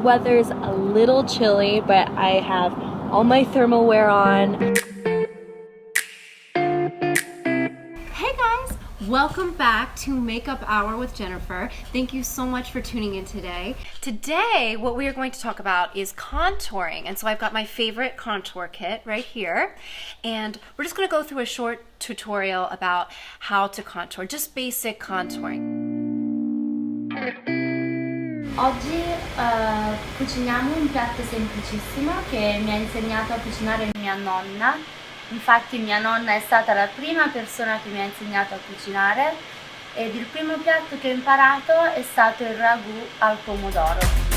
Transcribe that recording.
weather's a little chilly, but I have all my thermal wear on. Hey guys! Welcome back to Makeup Hour with Jennifer. Thank you so much for tuning in today. Today, what we are going to talk about is contouring. And so I've got my favorite contour kit right here. And we're just going to go through a short tutorial about how to contour, just basic contouring. Oggi cuciniamo un piatto semplicissimo che mi ha insegnato a cucinare mia nonna. Infatti mia nonna è stata la prima persona che mi ha insegnato a cucinare ed il primo piatto che ho imparato è stato il ragù al pomodoro.